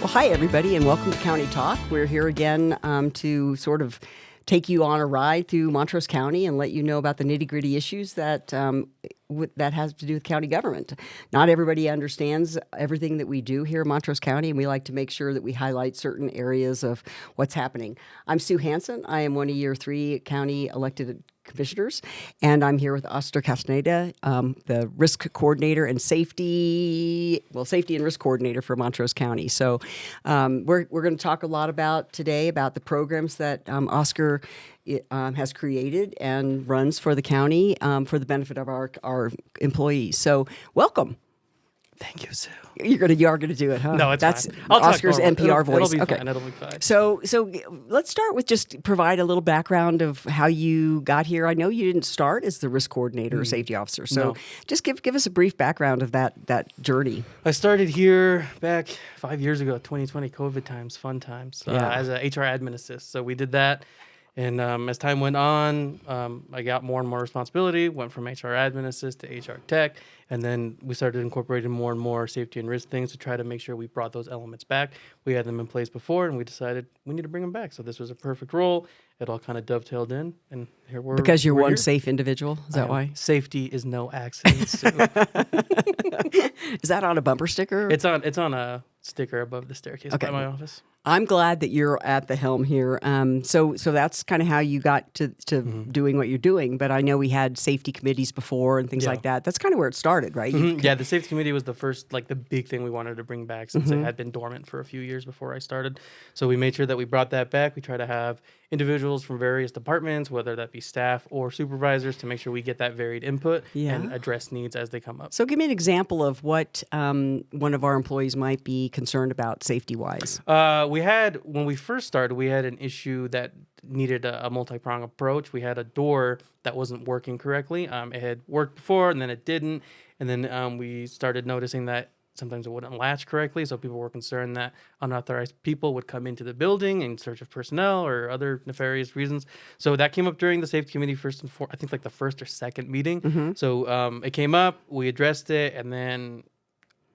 Well, hi, everybody, and welcome to County Talk. We're here again to sort of take you on a ride through Montrose County and let you know about the nitty-gritty issues that that has to do with county government. Not everybody understands everything that we do here in Montrose County, and we like to make sure that we highlight certain areas of what's happening. I'm Sue Hansen. I am one of your 3 county elected commissioners, and I'm here with Oscar Castaneda, the risk coordinator and safety and risk coordinator for Montrose County. So we're going to talk a lot about today about the programs that Oscar has created and runs for the county for the benefit of our employees. So welcome. Thank you, Sue. You are gonna do it, huh? No, That's fine. I'll Oscar's NPR voice. It'll be okay. fine. It'll be fine. So let's start with just provide a little background of how you got here. I know you didn't start as the risk coordinator or safety officer. So No. just give us a brief background of that journey. I started here back 5 years ago, 2020, COVID times, fun times, as a HR admin assist. So we did that. And as time went on, I got more and more responsibility, went from HR admin assist to HR tech, and then we started incorporating more and more safety and risk things to try to make sure we brought those elements back. We had them in place before, and we decided we need to bring them back. So this was a perfect role. It all kind of dovetailed in, and here we're Because you're we're one here. safe individual? Is that why? Safety is no accident. Sue. Is that on a bumper sticker? It's on a sticker above the staircase by my office. I'm glad that you're at the helm here. So that's kind of how you got to doing what you're doing. But I know we had safety committees before and things like that. That's kind of where it started, right? Yeah, the safety committee was the first, the big thing we wanted to bring back since it had been dormant for a few years before I started. So we made sure that we brought that back. We try to have individuals from various departments, whether that be staff or supervisors, to make sure we get that varied input and address needs as they come up. So give me an example of what one of our employees might be concerned about safety-wise. When we first started, we had an issue that needed a multi-pronged approach. We had a door that wasn't working correctly. It had worked before, and then it didn't. And then we started noticing that sometimes it wouldn't latch correctly, so people were concerned that unauthorized people would come into the building in search of personnel or other nefarious reasons. So that came up during the safety committee I think the first or second meeting. So it came up, we addressed it, and then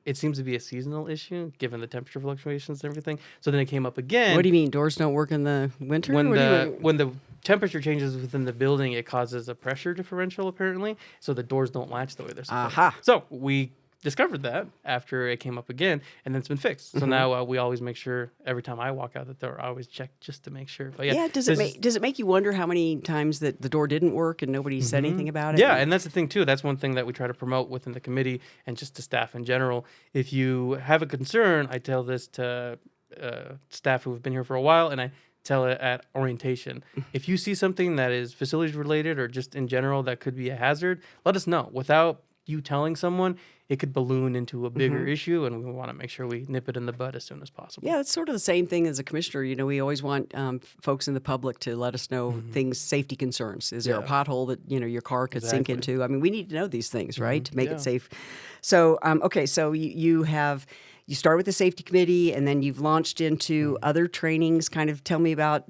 it seems to be a seasonal issue given the temperature fluctuations and everything. So then it came up again. What do you mean? Doors don't work in the winter? When the temperature changes within the building, it causes a pressure differential apparently. So the doors don't latch the way they're supposed to. So we discovered that after it came up again, and then it's been fixed. So now we always make sure every time I walk out the door, I always check just to make sure. But does it make you wonder how many times that the door didn't work and nobody said anything about it? Yeah, and that's the thing too. That's one thing that we try to promote within the committee and just to staff in general. If you have a concern, I tell this to staff who have been here for a while, and I tell it at orientation. If you see something that is facilities related or just in general that could be a hazard, let us know. Without you telling someone, it could balloon into a bigger issue, and we want to make sure we nip it in the bud as soon as possible. Yeah, it's sort of the same thing as a commissioner. You know, we always want folks in the public to let us know things, safety concerns. Is there a pothole that, your car could sink into? I mean, we need to know these things, right, to make it safe. So, so you start with the safety committee, and then you've launched into other trainings. Kind of tell me about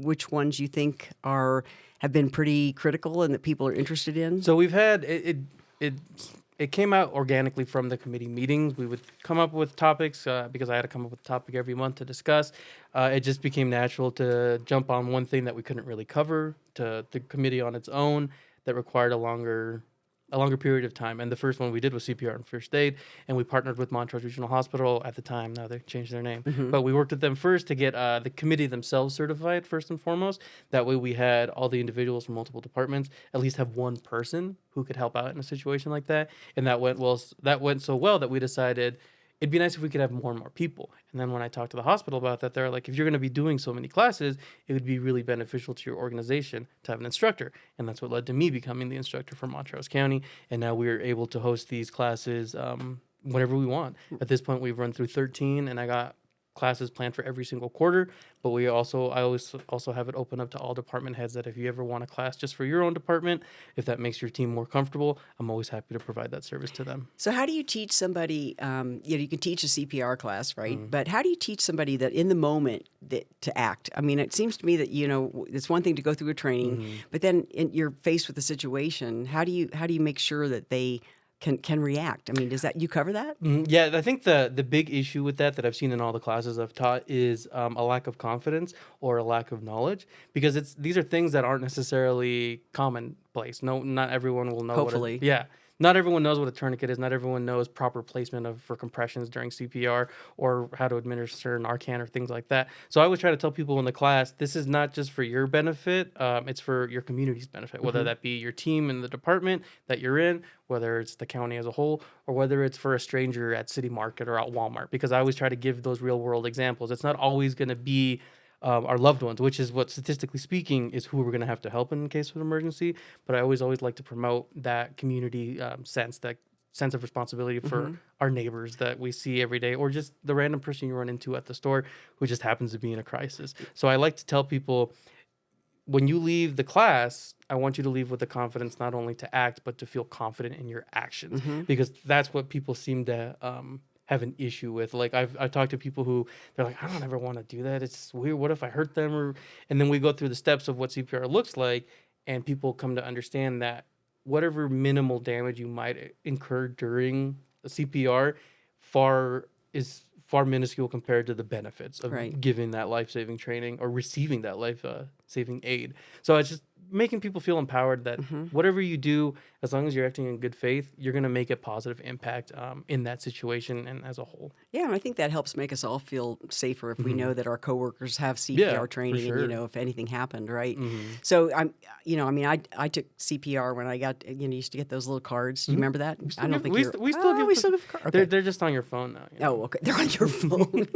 which ones you think have been pretty critical and that people are interested in. So we've had it came out organically from the committee meetings. We would come up with topics because I had to come up with a topic every month to discuss. It just became natural to jump on one thing that we couldn't really cover to the committee on its own that required a longer period of time. And the first one we did was CPR and First Aid, and we partnered with Montrose Regional Hospital at the time. Now they changed their name. But we worked with them first to get the committee themselves certified first and foremost. That way we had all the individuals from multiple departments at least have one person who could help out in a situation like that. And that went so well that we decided it'd be nice if we could have more and more people. And then when I talked to the hospital about that, they're like, if you're going to be doing so many classes, it would be really beneficial to your organization to have an instructor. And that's what led to me becoming the instructor for Montrose County. And now we're able to host these classes whenever we want. At this point, we've run through 13, and I got classes planned for every single quarter. But I always have it open up to all department heads that if you ever want a class just for your own department, if that makes your team more comfortable, I'm always happy to provide that service to them. So how do you teach somebody, you can teach a CPR class, right? But how do you teach somebody that in the moment to act? I mean, it seems to me that, it's one thing to go through a training, but then you're faced with a situation. How do you make sure that they can react. I mean, does that you cover that? Yeah, I think the big issue with that I've seen in all the classes I've taught is a lack of confidence or a lack of knowledge, because these are things that aren't necessarily commonplace. No, not everyone will know. Hopefully. Not everyone knows what a tourniquet is. Not everyone knows proper placement for compressions during CPR, or how to administer Narcan or things like that. So I always try to tell people in the class, this is not just for your benefit. It's for your community's benefit, whether that be your team in the department that you're in, whether it's the county as a whole, or whether it's for a stranger at City Market or at Walmart. Because I always try to give those real world examples. It's not always going to be our loved ones, which is what, statistically speaking, is who we're going to have to help in case of an emergency. But I always like to promote that community sense, that sense of responsibility for our neighbors that we see every day, or just the random person you run into at the store who just happens to be in a crisis. So I like to tell people, when you leave the class, I want you to leave with the confidence not only to act, but to feel confident in your actions, because that's what people seem to have an issue with. Like I've talked to people who they're like, I don't ever want to do that. It's weird. What if I hurt them? And then we go through the steps of what CPR looks like, and people come to understand that whatever minimal damage you might incur during the CPR is far minuscule compared to the benefits of giving that life-saving training or receiving that life-saving aid. So it's just making people feel empowered that whatever you do, as long as you're acting in good faith, you're going to make a positive impact in that situation and as a whole. Yeah, and I think that helps make us all feel safer if we know that our coworkers have CPR training and, if anything happened, right? So I took CPR when I got, used to get those little cards. Do you remember that? We still give cards. Okay. They're just on your phone now. Oh, okay. They're on your phone.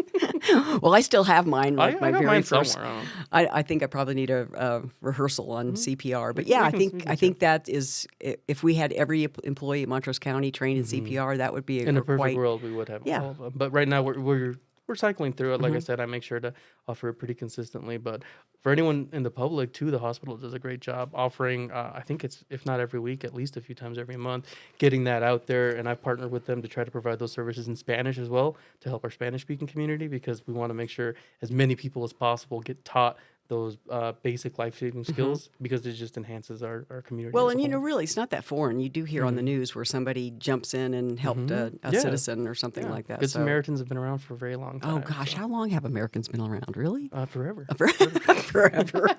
Well, I still have mine. Like I got mine somewhere. I think I probably need a rehearsal on CPR. But yeah, I think that is, if we had every employee at Montrose County trained in CPR, that would be in a perfect world, we would have all of them. But right now we're cycling through it. Like I said, I make sure to offer it pretty consistently. But for anyone in the public too, the hospital does a great job offering, I think it's, if not every week, at least a few times every month, getting that out there. And I've partnered with them to try to provide those services in Spanish as well, to help our Spanish-speaking community, because we want to make sure as many people as possible get taught those basic life-saving skills, because it just enhances our community. Well, and really, it's not that foreign. You do hear on the news where somebody jumps in and helped a citizen or something like that. Good Samaritans have been around for a very long time. Oh gosh, how long have Americans been around? Really? Forever. Forever.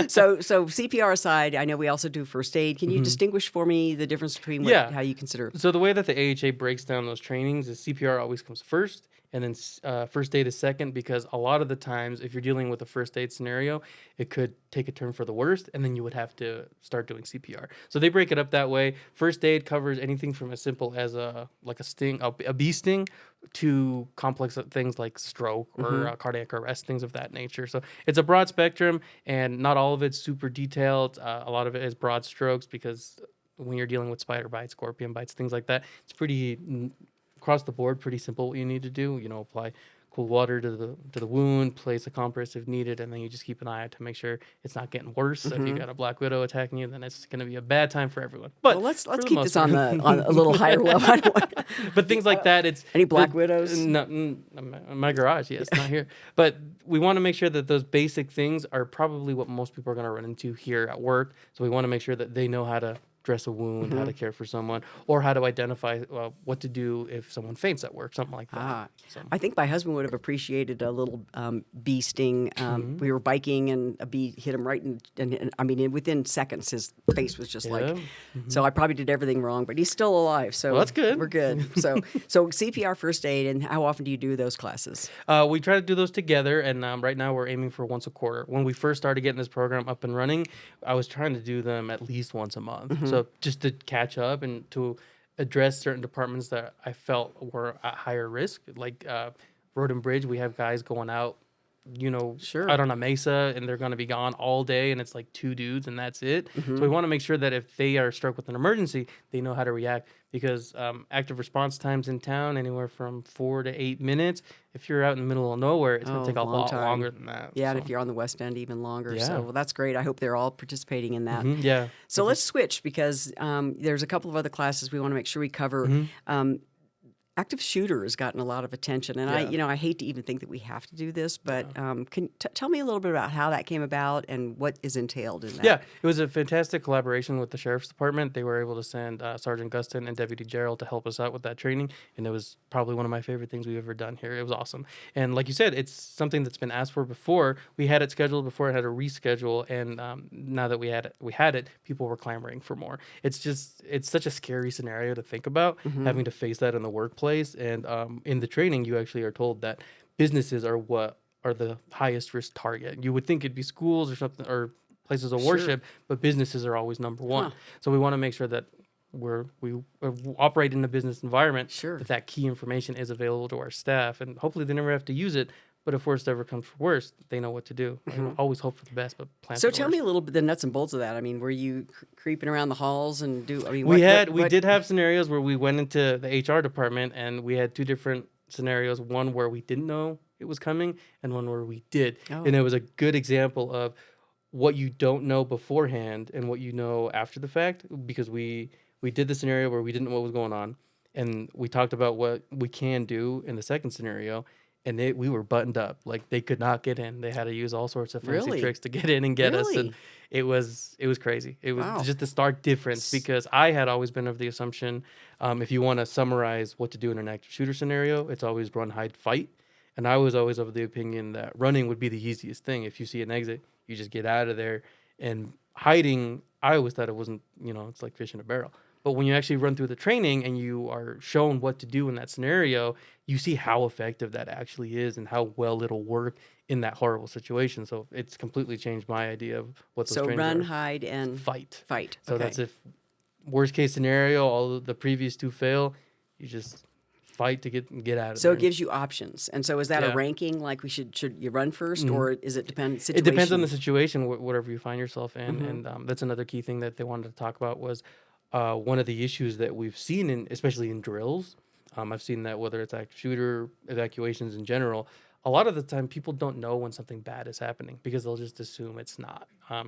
So CPR aside, I know we also do first aid. Can you distinguish for me the difference between how you consider? So the way that the AHA breaks down those trainings is CPR always comes first, and then first aid is second, because a lot of the times, if you're dealing with a first aid scenario, it could take a turn for the worst, and then you would have to start doing CPR. So they break it up that way. First aid covers anything from as simple as a sting, a bee sting, to complex things like stroke or cardiac arrest, things of that nature. So it's a broad spectrum, and not all of it's super detailed. A lot of it is broad strokes, because when you're dealing with spider bites, scorpion bites, things like that, it's pretty across the board, pretty simple what you need to do. Apply cool water to the wound, place a compress if needed, and then you just keep an eye out to make sure it's not getting worse. So if you got a black widow attacking you, then it's going to be a bad time for everyone. But let's keep this on a little higher level. But things like that, it's any black widows? No, my garage, yes, not here. But we want to make sure that those basic things are probably what most people are going to run into here at work. So we want to make sure that they know how to dress a wound, how to care for someone, or how to identify what to do if someone faints at work, something like that. So. I think my husband would have appreciated a little bee sting. We were biking, and a bee hit him right and I mean, within seconds, his face was just like. So I probably did everything wrong, but he's still alive. So that's good. We're good. So CPR, first aid, and how often do you do those classes? We try to do those together, and right now we're aiming for once a quarter. When we first started getting this program up and running, I was trying to do them at least once a month. So just to catch up and to address certain departments that I felt were at higher risk, like Road and Bridge. We have guys going out, out on a mesa, and they're going to be gone all day, and it's like 2 dudes, and that's it. So we want to make sure that if they are struck with an emergency, they know how to react, because active response times in town, anywhere from 4 to 8 minutes. If you're out in the middle of nowhere, it's going to take a lot longer than that. Yeah, and if you're on the West End, even longer. Yeah. So that's great. I hope they're all participating in that. Yeah. So let's switch, because there's a couple of other classes we want to make sure we cover. active shooter has gotten a lot of attention, and Yeah. I hate to even think that we have to do this, but can tell me a little bit about how that came about and what is entailed in Yeah, that. it was a fantastic collaboration with the sheriff's department. They were able to send Sergeant Gustin and Deputy Gerald to help us out with that training, and it was probably one of my favorite things we've ever done here. It was awesome, and like you said, it's something that's been asked for before. We had it scheduled before, it had to reschedule, and now that we had it, people were clamoring for more. It's such a scary scenario to think about, having to face that in the workplace, and in the training, you actually are told that businesses are the highest risk target. You would think it'd be schools or something or places of Sure. worship, but businesses are always number one. Huh. So we want to make sure that we operate in a business environment Sure. that key information is available to our staff, and hopefully they never have to use it. But if worst ever comes for worst, they know what to do. Like, always hope for the best, but plan So for the tell worst. me a little bit the nuts and bolts of that. I mean, were you creeping around the halls and do? I mean, We did have scenarios where we went into the HR department and we had two different scenarios. One where we didn't know it was coming, and one where we did. Oh. And it was a good example of what you don't know beforehand and what you know after the fact. Because we did the scenario where we didn't know what was going on, and we talked about what we can do in the second scenario. And we were buttoned up, like they could not get in. They had to use all sorts of fancy Really? tricks to get in and get us. Really? And it was crazy. It was Wow. just the stark difference, because I had always been of the assumption, if you want to summarize what to do in an active shooter scenario, it's always run, hide, fight. And I was always of the opinion that running would be the easiest thing. If you see an exit, you just get out of there. And hiding, I always thought it wasn't, it's like fish in a barrel. But when you actually run through the training and you are shown what to do in that scenario, you see how effective that actually is and how well it'll work in that horrible situation. So it's completely changed my idea of what those So trainings run, are. hide, and Fight. fight. So Okay. that's if worst case scenario, all of the previous two fail, you just fight to get out of So there. it gives you options. And so is that a Yeah. ranking? Like should you run 1st or is it depend It situation? depends on the situation, whatever you find yourself in, Mm-hmm. and that's another key thing that they wanted to talk about was one of the issues that we've seen especially in drills. I've seen that whether it's active shooter evacuations in general, a lot of the time people don't know when something bad is happening because they'll just assume it's not.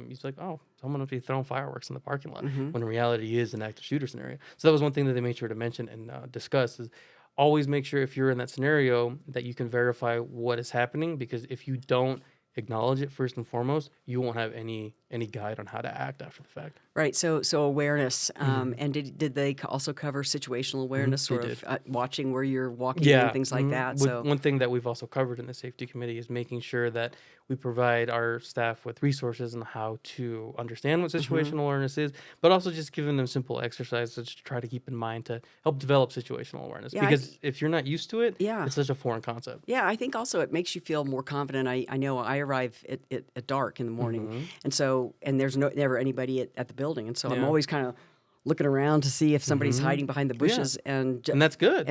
It's like, oh, someone must be throwing fireworks in the parking lot, Mm-hmm. when in reality is an active shooter scenario. So that was one thing that they made sure to mention and discuss is always make sure if you're in that scenario that you can verify what is happening, because if you don't acknowledge it first and foremost, you won't have any guide on how to act after the fact. Right. So awareness. And did they also cover situational awareness, They sort did. of watching where you're walking Yeah, and things like that? With- So one thing that we've also covered in the safety committee is making sure that we provide our staff with resources on how to understand what situational awareness is, but also just giving them simple exercises to try to keep in mind to help develop situational awareness. Yeah, Because if you're not used to it, Yeah. it's such a foreign concept. yeah, I think also it makes you feel more confident. I know I arrive at dark in the morning, and there's never anybody at the building, and so I'm Yeah. always kind of looking around to see if somebody's hiding behind the bushes, and And that's good.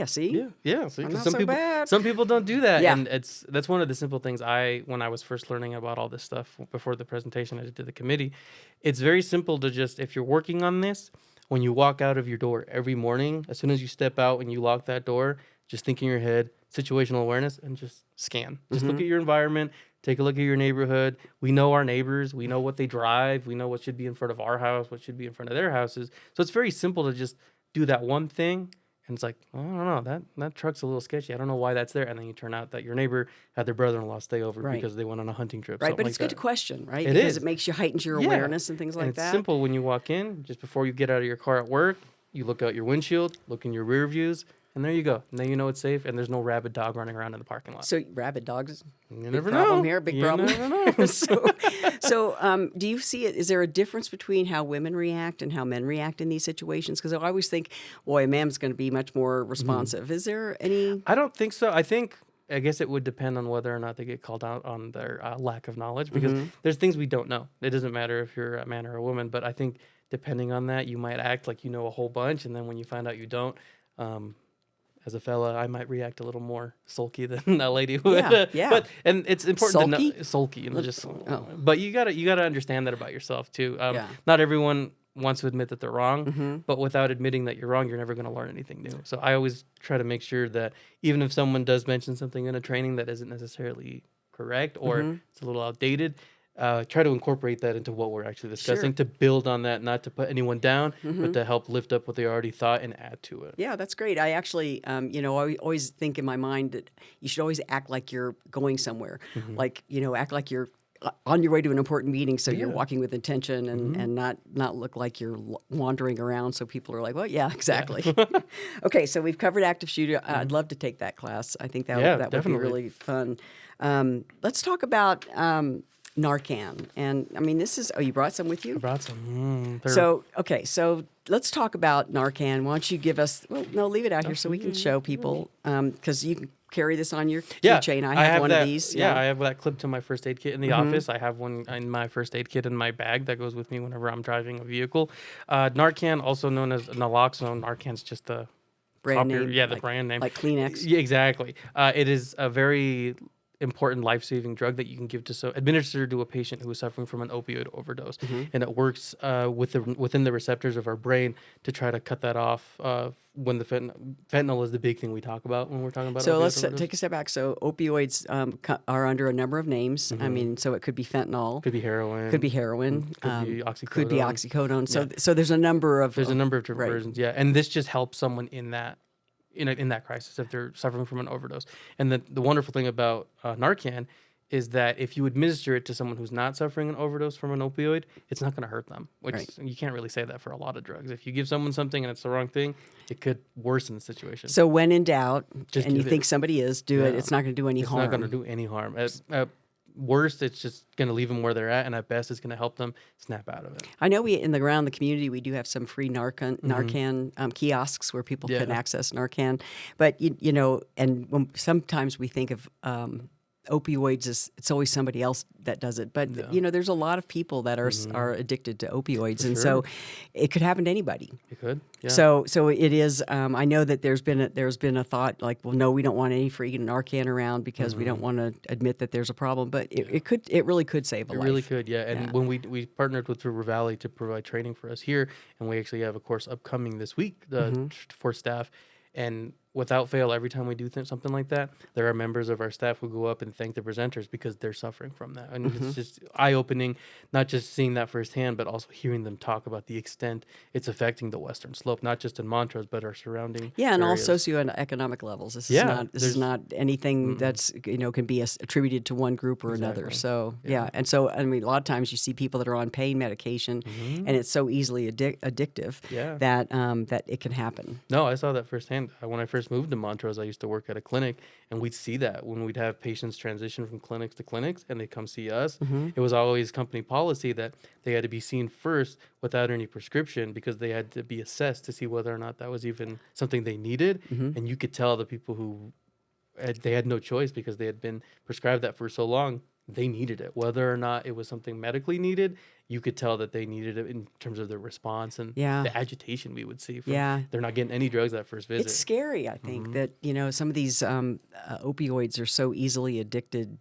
see, Yeah. See, I'm 'cause not some so people, bad. some people don't do that, Yeah. and that's one of the simple things. When I was first learning about all this stuff before the presentation I did to the committee, it's very simple to just, if you're working on this, when you walk out of your door every morning, as soon as you step out and you lock that door, just think in your head situational awareness and just scan. Just look at your environment. Take a look at your neighborhood. We know our neighbors. We know what they drive. We know what should be in front of our house, what should be in front of their houses. So it's very simple to just do that one thing. And it's like, I don't know, that truck's a little sketchy. I don't know why that's there. And then you turn out that your neighbor had their brother-in-law stay over Right. because they went on a hunting trip. right. something But like it's good that. to question, right? It Because is. it makes you heightens your Yeah. awareness and things And like it's that. simple when you walk in, just before you get out of your car at work, you look out your windshield, look in your rear views, and there you go. And then you know it's safe, and there's no rabid dog running around in the parking lot. So rabid dogs. You Big never problem know. here. Big You problem. never know. So, do you see it? Is there a difference between how women react and how men react in these situations? Because I always think, boy, a man's going to be much more responsive. Is there any? I don't think so. I guess it would depend on whether or not they get called out on their lack of knowledge, because there's things we don't know. It doesn't matter if you're a man or a woman, but I think depending on that, you might act like you know a whole bunch, and then when you find out you don't, as a fella, I might react a little more sulky than a lady would. Yeah, yeah. And it's important to Sulky? know sulky, just. Oh. But you gotta understand that about yourself too. Yeah. Not everyone wants to admit that they're wrong, but without admitting that you're wrong, you're never going to learn anything new. So I always try to make sure that even if someone does mention something in a training that isn't necessarily correct or it's a little outdated, try to incorporate that into what we're actually discussing, Sure. to build on that, not to put anyone down, but to help lift up what they already thought and add to it. Yeah, that's great. I actually, I always think in my mind that you should always act like you're going somewhere. Like, act like you're on your way to an important meeting, so you're Yeah. walking with intention and not look like you're wandering around. So people are like, well, yeah, exactly. Okay, so we've covered active shooter. I'd love to take that class. I think that Yeah, that would be definitely. really fun. Let's talk about Narcan. And I mean, you brought some with I you? brought some. So let's talk about Narcan. Why don't you give us? Well, no, leave it out here so we can show people because you can carry this on your keychain. I have one that, of these. Yeah, I have that clipped to my first aid kit in the office. I have one in my first aid kit in my bag that goes with me whenever I'm driving a vehicle. Narcan, also known as naloxone. Narcan's just the brand popular, name. the brand name, like Kleenex. Yeah, exactly. It is a very important life-saving drug that you can give to administer to a patient who is suffering from an opioid overdose, and it works within the receptors of our brain to try to cut that off. When the fentanyl is the big thing we talk about when we're talking about. So opioid let's overdose. take a step back. So opioids are under a number of names. I mean, so it could be fentanyl, Could be heroin. could be heroin, Could be oxycodone. could be oxycodone. So there's a number of There's a number of different right. versions, yeah, and this just helps someone in that crisis if they're suffering from an overdose. And the wonderful thing about Narcan is that if you administer it to someone who's not suffering an overdose from an opioid, it's not going to hurt them, which Right. you can't really say that for a lot of drugs. If you give someone something and it's the wrong thing, it could worsen the situation. So when in doubt, Just and you give it. think somebody is, do it. Yeah. It's not going to do any It's harm. not going to do any harm. At worst, it's just going to leave them where they're at, and at best, it's going to help them snap out of it. I know around the community we do have some free Narcan kiosks where people can Yeah. access Narcan, but and sometimes we think of opioids as it's always somebody else that does it, but there's a lot of people that are addicted to opioids, and so it could happen to anybody. It could. Yeah. So it is. I know that there's been a thought like, well, no, we don't want any free Narcan around because we don't want to admit that there's a problem, but it really could save a life. It really could, yeah. And when we partnered with River Valley to provide training for us here, and we actually have a course upcoming this week for staff. And without fail, every time we do something like that, there are members of our staff who go up and thank the presenters because they're suffering from that. And it's just eye-opening, not just seeing that firsthand, but also hearing them talk about the extent it's affecting the Western Slope, not just in Montrose, but our surrounding and all areas. socioeconomic levels. This Yeah, is not anything that's can be attributed to one group or another. Exactly. So and so I mean, a lot of times you see people that are on pain medication, and it's so easily addictive that it can happen. No, I saw that firsthand. When I first moved to Montrose, I used to work at a clinic, and we'd see that when we'd have patients transition from clinics to clinics and they come see us. It was always company policy that they had to be seen first without any prescription because they had to be assessed to see whether or not that was even something they needed. And you could tell the people who they had no choice because they had been prescribed that for so long. They needed it. Whether or not it was something medically needed, you could tell that they needed it in terms of their response and the agitation we would see. They're not getting any drugs that first visit. It's scary, I think, that some of these opioids are so easily addicted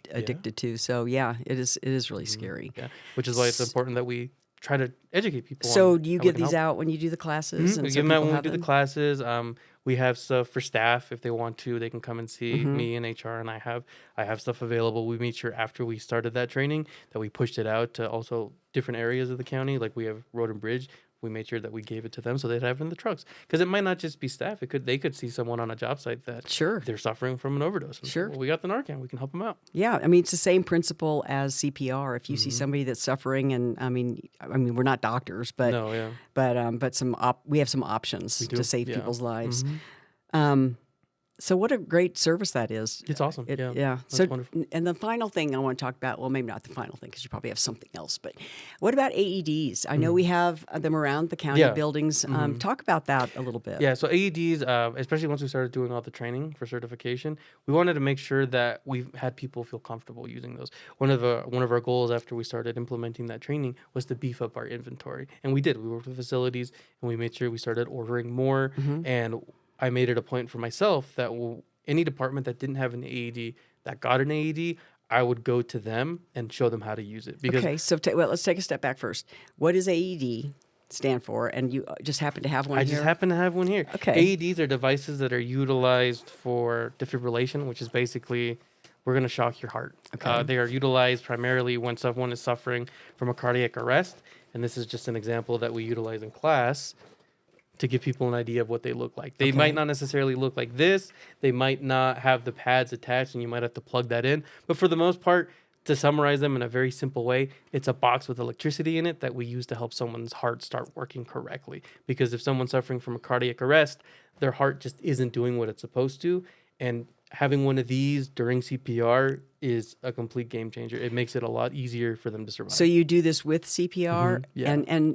to. So it is really scary. Yeah, which is why it's important that we try to educate people. So on do you how we get can these help. out when you do the classes? And We so give them out people when we have do the them? classes. We have stuff for staff if they want to. They can come and see me in HR, and I have stuff available. We made sure after we started that training that we pushed it out to also different areas of the county. Like we have Road and Bridge. We made sure that we gave it to them so they'd have it in the trucks because it might not just be staff. They could see someone on a job site that they're suffering from an overdose. And well, we got the Narcan. We can help them out. Yeah, I mean it's the same principle as CPR. If you see somebody that's suffering, and I mean we're not doctors, but we have some options to save people's lives. So what a great service that is. It's awesome. Yeah. That's wonderful. And the final thing I want to talk about, well, maybe not the final thing because you probably have something else, but what about AEDs? I know we have them around the county buildings. Talk about that a little bit. Yeah, so AEDs, especially once we started doing all the training for certification, we wanted to make sure that we had people feel comfortable using those. One of our goals after we started implementing that training was to beef up our inventory, and we did. We worked with facilities, and we made sure we started ordering more, and I made it a point for myself that any department that didn't have an AED that got an AED, I would go to them and show them how to use it. Because okay, so let's take a step back first. What does AED stand for? And you just happen to have one I here? just happen to have one here. Okay. AEDs are devices that are utilized for defibrillation, which is basically we're going to shock your heart. Okay. They are utilized primarily when someone is suffering from a cardiac arrest. And this is just an example that we utilize in class to give people an idea of what they look like. They Okay. might not necessarily look like this. They might not have the pads attached, and you might have to plug that in. But for the most part, to summarize them in a very simple way, it's a box with electricity in it that we use to help someone's heart start working correctly. Because if someone's suffering from a cardiac arrest, their heart just isn't doing what it's supposed to. And having one of these during CPR is a complete game changer. It makes it a lot easier for them to survive. So you do this with CPR, yeah.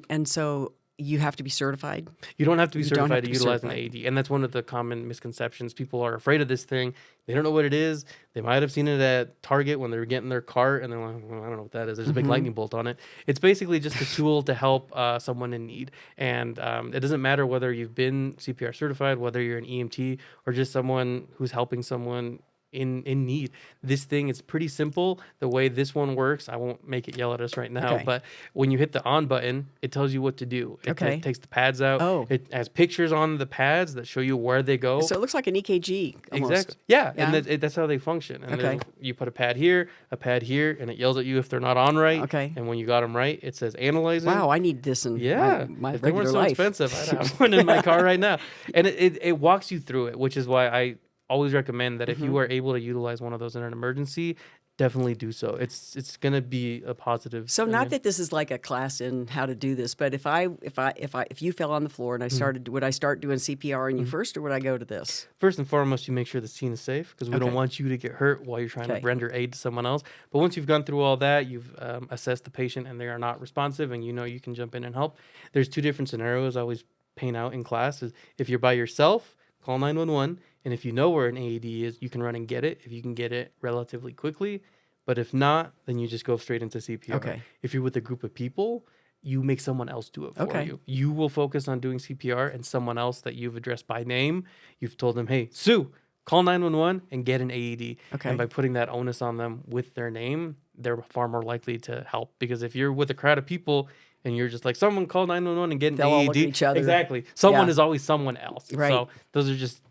and so you have to be certified. You don't have to be You don't have certified to to be utilize certified. an AED, and that's one of the common misconceptions. People are afraid of this thing. They don't know what it is. They might have seen it at Target when they were getting their cart, and they're like, well, I don't know what that is. There's a big lightning bolt on it. It's basically just a tool to help someone in need, and it doesn't matter whether you've been CPR certified, whether you're an EMT, or just someone who's helping someone in need. This thing is pretty simple. The way this one works, I won't make it yell at us right now, Okay. but when you hit the on button, it tells you what to do. Okay. It takes the pads out. Oh. It has pictures on the pads that show you where they go. So it looks like an EKG almost. Exactly. Yeah, Yeah? and that's how they function. And Okay. you put a pad here, and it yells at you if they're not on right. Okay. And when you got them right, it says analyzing. Wow, I need this in Yeah, my if they weren't regular so life. expensive, I'd have one in my car right now. And it walks you through it, which is why I always recommend that if Mm-hmm. you are able to utilize one of those in an emergency, definitely do so. It's gonna be a positive. So I not mean, that this is like a class in how to do this, but if you fell on the floor and Mm-hmm. I started, would I start doing CPR on you first, or would I go to this? first and foremost, you make sure the scene is safe because we Okay. don't want you to get hurt while you're trying Okay. to render aid to someone else. But once you've gone through all that, you've assessed the patient and they are not responsive, and you know you can jump in and help. There's two different scenarios I always paint out in class. Is if you're by yourself, call 911, and if you know where an AED is, you can run and get it if you can get it relatively quickly. But if not, then you just go straight into CPR. Okay. If you're with a group of people, you make someone else do it for Okay. you. You will focus on doing CPR, and someone else that you've addressed by name, you've told them, hey, Sue, call 911 and get an AED. Okay. And by putting that onus on them with their name, they're far more likely to help. Because if you're with a crowd of people and you're just like, someone call 911 and get an They'll AED. all look at each other. Exactly. Someone Yeah. is always someone else. Right. So those are just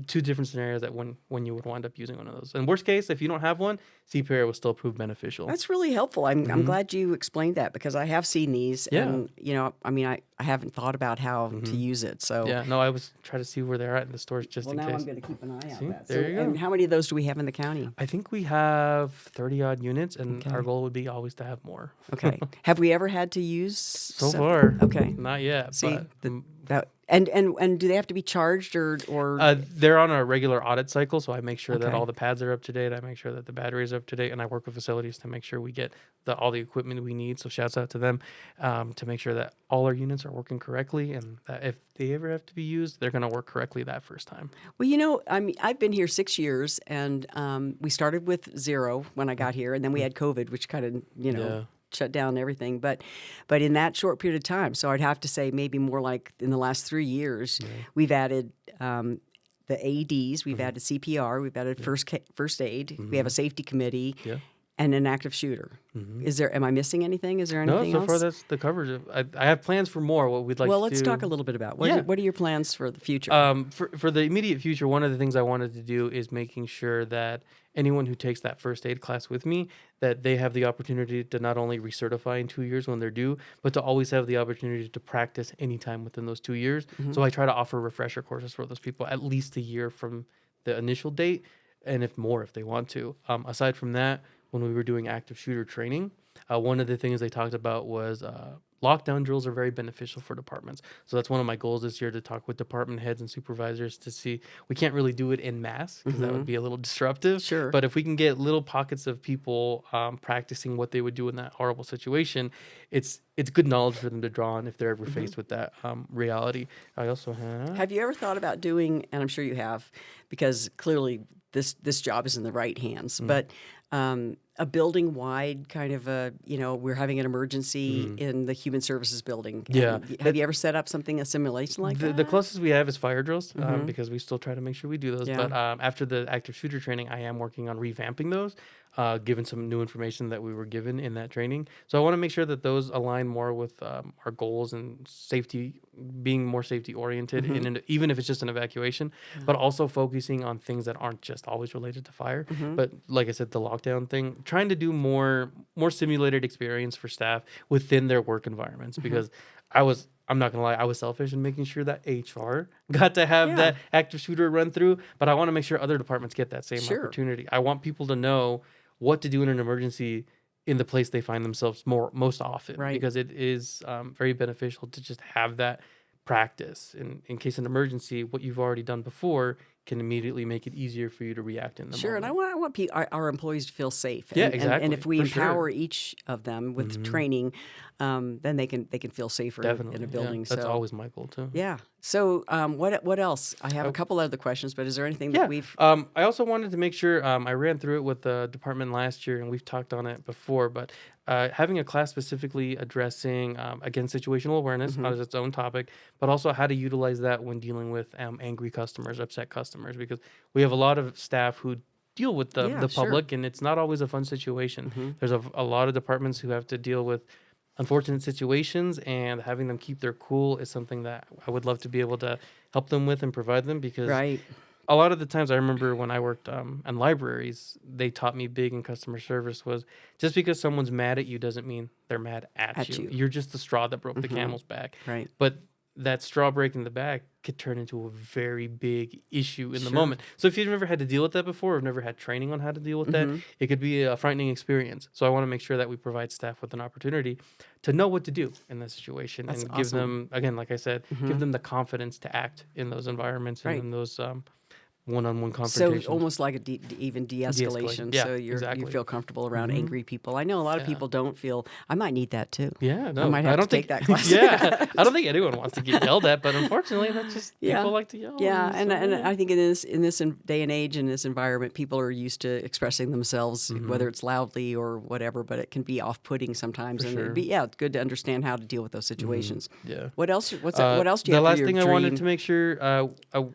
two different scenarios that when you would wind up using one of those. And worst case, if you don't have one, CPR will still prove beneficial. That's really helpful. I'm glad you explained that because I have seen these, Yeah. and I haven't thought about how to use it. So Yeah, no, I was trying to see where they're at in the stores just well, in now case. I'm going to keep an eye out. See? That. There you go. And how many of those do we have in the county? I think we have 30 odd units, and Okay. our goal would be always to have more. Okay. Have we ever had to use So far, Okay. not yet. See, but, that and do they have to be charged or they're on a regular audit cycle, so I make sure that Okay. all the pads are up to date. I make sure that the batteries are up to date, and I work with facilities to make sure we get all the equipment we need. So shouts out to them to make sure that all our units are working correctly, and that if they ever have to be used, they're going to work correctly that first time. Well, I've been here 6 years, and we started with 0 when I got here, and then we had COVID, which kind of Yeah. shut down everything. But in that short period of time, so I'd have to say maybe more like in the last 3 years, we've added the AEDs, we've added CPR, we've added first aid, we have a safety committee, Yeah. and an active shooter. Am I missing anything? Is there No, anything so else? far that's the coverage. I have plans for more. What we'd like Well, to let's do. talk a little bit about what Yeah. are your plans for the future? For the immediate future, one of the things I wanted to do is making sure that anyone who takes that first aid class with me, that they have the opportunity to not only recertify in 2 years when they're due, but to always have the opportunity to practice anytime within those 2 years. So I try to offer refresher courses for those people at least a year from the initial date, and if they want to. Aside from that, when we were doing active shooter training, one of the things they talked about was lockdown drills are very beneficial for departments. So that's one of my goals this year, to talk with department heads and supervisors to see. We can't really do it in mass because that would be a little disruptive. Sure. But if we can get little pockets of people practicing what they would do in that horrible situation, it's good knowledge for them to draw on if they're ever faced with that reality. I also Have you ever thought about doing, and I'm sure you have, because clearly this job is in the right hands, but a building-wide kind of we're having an emergency in the Human Services building. Yeah. And have you ever set up a simulation like that? The closest we have is fire drills because we still try to make sure we do those. Yeah. But after the active shooter training, I am working on revamping those. given some new information that we were given in that training. So I want to make sure that those align more with our goals and safety, being more safety oriented, even if it's just an evacuation, but also focusing on things that aren't just always related to fire. But like I said, the lockdown thing, trying to do more simulated experience for staff within their work environments, because I'm not gonna lie, I was selfish in making sure that HR got to have that active shooter run through, but I want to make sure other departments get that same opportunity. I want people to know what to do in an emergency in the place they find themselves most often, because it is very beneficial to just have that practice in case an emergency. What you've already done before can immediately make it easier for you to react in the moment. And I want our employees to feel safe. Yeah, exactly. And if we For empower sure. each of them with training, then they can feel safer in a building. That's always my goal too. Yeah. So what else? I have a couple other questions, but is there anything that we've? I also wanted to make sure, I ran through it with the department last year, and we've talked on it before, but having a class specifically addressing, again, situational awareness as its own topic, but also how to utilize that when dealing with angry customers, upset customers, because we have a lot of staff who deal with the public, and it's not always a fun situation. There's a lot of departments who have to deal with unfortunate situations, and having them keep their cool is something that I would love to be able to help them with and provide them, because a lot of the times I remember when I worked in libraries, they taught me big in customer service was just because someone's mad at you doesn't mean they're mad at you. You're just the straw that broke the camel's back. But that straw breaking the back could turn into a very big issue in the moment. So if you've never had to deal with that before, or never had training on how to deal with that, it could be a frightening experience. So I want to make sure that we provide staff with an opportunity to know what to do in that situation. That's and give them, again, like I said, give them the confidence to act in those environments and in those one-on-one confrontations. So almost like even de-escalation. Yeah, so you feel comfortable around angry people. I know a lot of people don't feel. I might need that too. Yeah, no, I might have to take that class. I don't think anyone wants to get yelled at, but unfortunately, that's just people like to yell. Yeah, and I think in this day and age, in this environment, people are used to expressing themselves, whether it's loudly or whatever. But it can be off-putting sometimes, and it's good to understand how to deal with those situations. Yeah. What else? What else do you have? The for last your thing dream? I wanted to make sure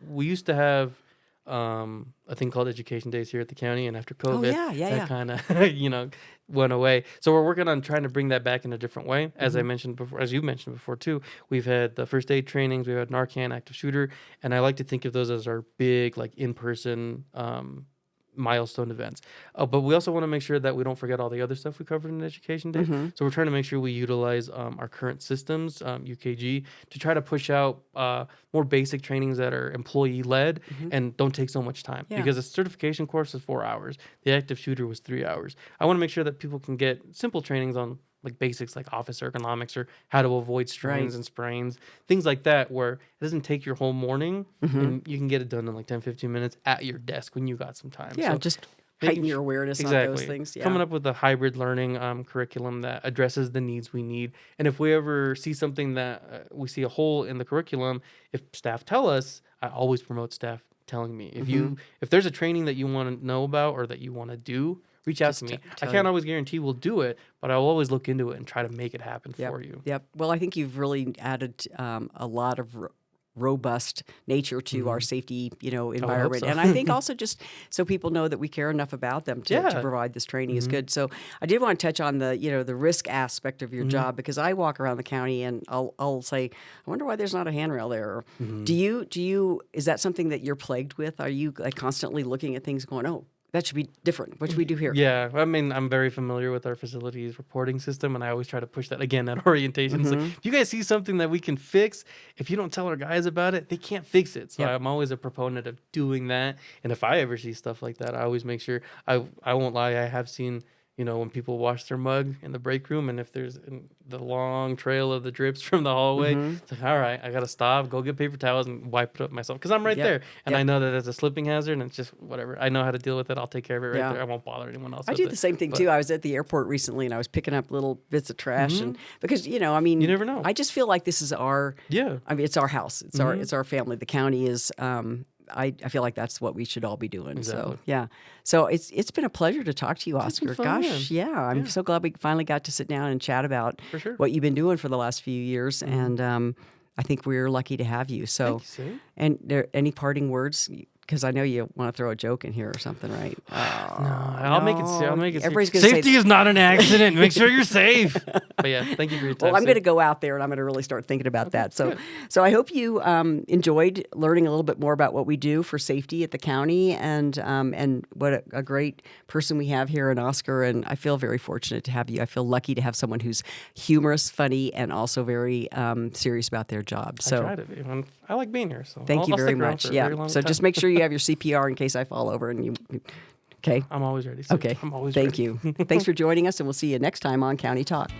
we used to have a thing called Education Days here at the county, and after COVID, that kind of went away. So we're working on trying to bring that back in a different way. As I mentioned before, as you mentioned before too, we've had the first aid trainings, we've had Narcan, active shooter, and I like to think of those as our big in-person milestone events. But we also want to make sure that we don't forget all the other stuff we covered in Education Day. So we're trying to make sure we utilize our current systems, UKG, to try to push out more basic trainings that are employee-led and don't take so much time. Because a certification course is 4 hours. The active shooter was 3 hours. I want to make sure that people can get simple trainings on basics like office ergonomics or how to avoid strains and sprains, things like that, where it doesn't take your whole morning and you can get it done in 10, 15 minutes at your desk when you got some time. Yeah, so just heighten your awareness on those things. Yeah. Coming up with a hybrid learning curriculum that addresses the needs we need. And if we ever see something that we see a hole in the curriculum, if staff tell us, I always promote staff telling me. If there's a training that you want to know about or that you want to do, reach out to me. I can't always guarantee we'll do it, but I'll always look into it and try to make it happen for you. Yep. Well, I think you've really added a lot of robust nature to our safety, environment. So. And I think also just so people know that we care enough about them to provide this training is good. So I did want to touch on the risk aspect of your job, because I walk around the county and I'll say, I wonder why there's not a handrail there. Do you, is that something that you're plagued with? Are you constantly looking at things going, oh, that should be different. What should we do here? Yeah, I mean, I'm very familiar with our facilities reporting system, and I always try to push that again at orientation. It's like, if you guys see something that we can fix, if you don't tell our guys about it, they can't fix it. So I'm always a proponent of doing that. And if I ever see stuff like that, I always make sure, I won't lie, I have seen, when people wash their mug in the break room, and if there's the long trail of the drips from the hallway, it's like, all right, I got to stop, go get paper towels and wipe it up myself, because I'm right there. And I know that it's a slipping hazard, and it's just whatever. I know how to deal with it. I'll take care of it right there. I won't bother anyone else. I do the same thing too. I was at the airport recently, and I was picking up little bits of trash, and because you never know. I just feel like this is our it's our house. It's our family. The county is. I feel like that's what we should all be doing. Exactly. So yeah. So it's been a pleasure to talk to you, Oscar. Gosh, I'm so glad we finally got to sit down and chat about what you've been doing for the last few years, and I think we're lucky to have you. So, Thank you, and there any parting words? because I know you want to throw a joke in here or something, right? No, I'll make it. I'll make it. Everybody's Serious. gonna Safety say, is not an accident. Make sure you're safe. But yeah, thank you for your time. well, I'm Sid. going to go out there and I'm going to really start thinking about that. So I hope you enjoyed learning a little bit more about what we do for safety at the county, and what a great person we have here in Oscar. And I feel very fortunate to have you. I feel lucky to have someone who's humorous, funny, and also very serious about their job. I So try to be. I like being here. So thank you I'll very stick around much. for a very Yeah. long So time. just make sure you have your CPR in case I fall over and you. Okay. I'm always ready. Sid. Okay. I'm always Thank ready. you. Thanks for joining us, and we'll see you next time on County Talk.